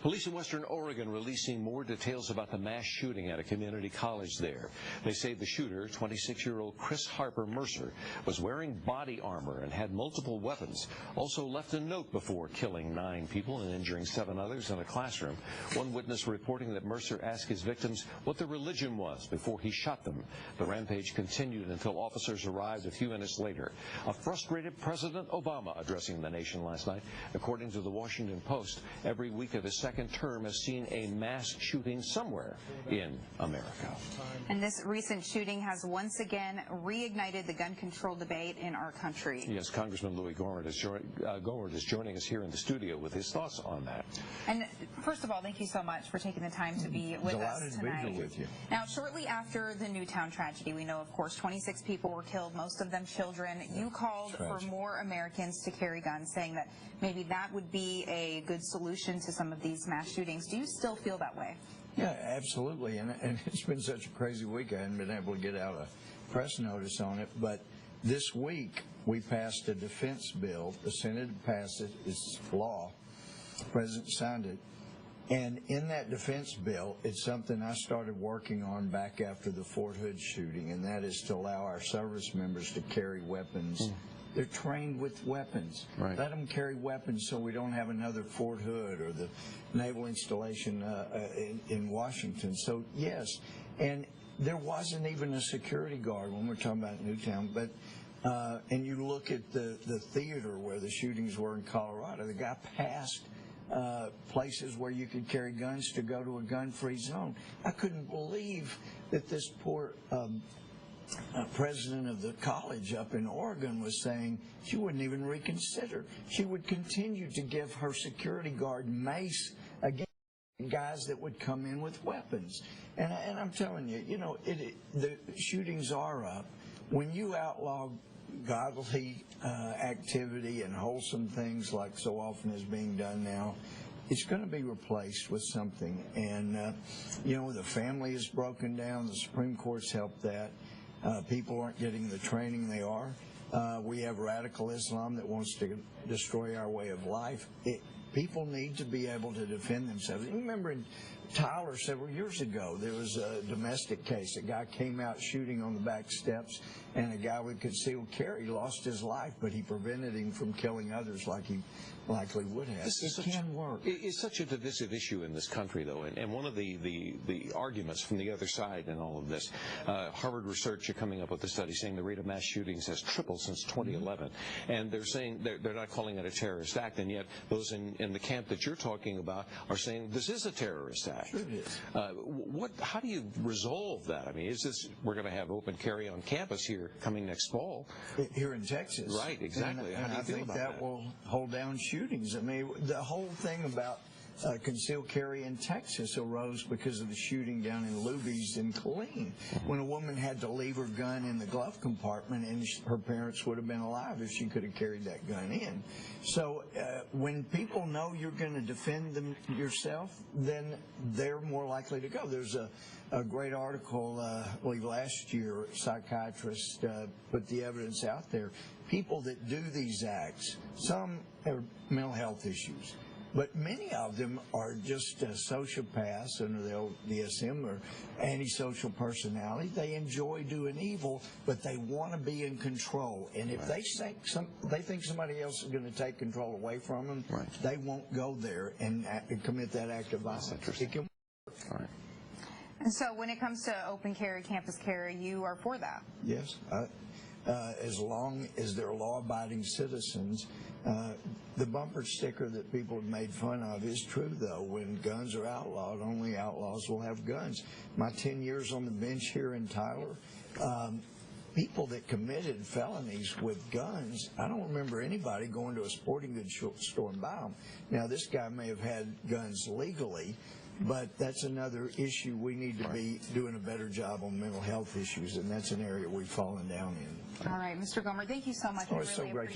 Police in Western Oregon releasing more details about the mass shooting at a community college there. They say the shooter, 26-year-old Chris Harper Mercer, was wearing body armor and had multiple weapons. Also left a note before killing 9 people and injuring 7 others in a classroom. One witness reporting that Mercer asked his victims what their religion was before he shot them. The rampage continued until officers arrived a few minutes later. A frustrated President Obama addressing the nation last night. According to the Washington Post, every week of his second term has seen a mass shooting somewhere in America. And this recent shooting has once again reignited the gun control debate in our country. Yes, Congressman Louie Gohmert is joining us here in the studio with his thoughts on that. And first of all, thank you so much for taking the time to be with us tonight. To be here with you. Now, shortly after the Newtown tragedy, we know, of course, 26 people were killed, most of them children. You called for more Americans to carry guns, saying that maybe that would be a good solution to some of these mass shootings. Do you still feel that way? Yeah, absolutely. And it's been such a crazy week, I haven't been able to get out a press notice on it. But this week, we passed a defense bill. The Senate passed it. It's law. The President signed it. And in that defense bill, it's something I started working on back after the Fort Hood shooting, and that is to allow our service members to carry weapons. They're trained with weapons. Right. Let them carry weapons so we don't have another Fort Hood or the naval installation in Washington. So, yes. And there wasn't even a security guard when we're talking about Newtown. But and you look at the theater where the shootings were in Colorado, the guy passed places where you could carry guns to go to a gun-free zone. I couldn't believe that this poor president of the college up in Oregon was saying she wouldn't even reconsider. She would continue to give her security guard mace against guys that would come in with weapons. And I'm telling you, you know, the shootings are up. When you outlaw godly activity and wholesome things like so often is being done now, it's going to be replaced with something. And, you know, the family is broken down. The Supreme Court's helped that. People aren't getting the training they are. We have radical Islam that wants to destroy our way of life. People need to be able to defend themselves. You remember in Tyler several years ago, there was a domestic case. A guy came out shooting on the back steps, and a guy with concealed carry lost his life, but he prevented him from killing others like he likely would have. It can work. It's such a divisive issue in this country, though, and one of the arguments from the other side in all of this, Harvard research are coming up with a study saying the rate of mass shootings has tripled since 2011, and they're saying they're not calling it a terrorist act, and yet those in the camp that you're talking about are saying this is a terrorist act. Sure it is. How do you resolve that? I mean, is this, we're going to have open carry on campus here coming next fall? Here in Texas. Right, exactly. And how do you feel about that? I think that will hold down shootings. I mean, the whole thing about concealed carry in Texas arose because of the shooting down in Luby's in Killeen, when a woman had to leave her gun in the glove compartment, and her parents would have been alive if she could have carried that gun in. So when people know you're going to defend them yourself, then they're more likely to go. There's a great article, I believe last year, psychiatrists put the evidence out there. People that do these acts, some are mental health issues, but many of them are just sociopaths under the old DSM or antisocial personality. They enjoy doing evil, but they want to be in control. And if they think somebody else is going to take control away from them, they won't go there and commit that act of violence. It can work. All right. And so when it comes to open carry, campus carry, you are for that? Yes. As long as they're law-abiding citizens. The bumper sticker that people have made fun of is true, though. When guns are outlawed, only outlaws will have guns. My 10 years on the bench here in Tyler, people that committed felonies with guns, I don't remember anybody going to a sporting goods store and buy them. Now, this guy may have had guns legally, but that's another issue. We need to be doing a better job on mental health issues, and that's an area we've fallen down in. All right, Mr. Gohmert, thank you so much. Oh, it's so great.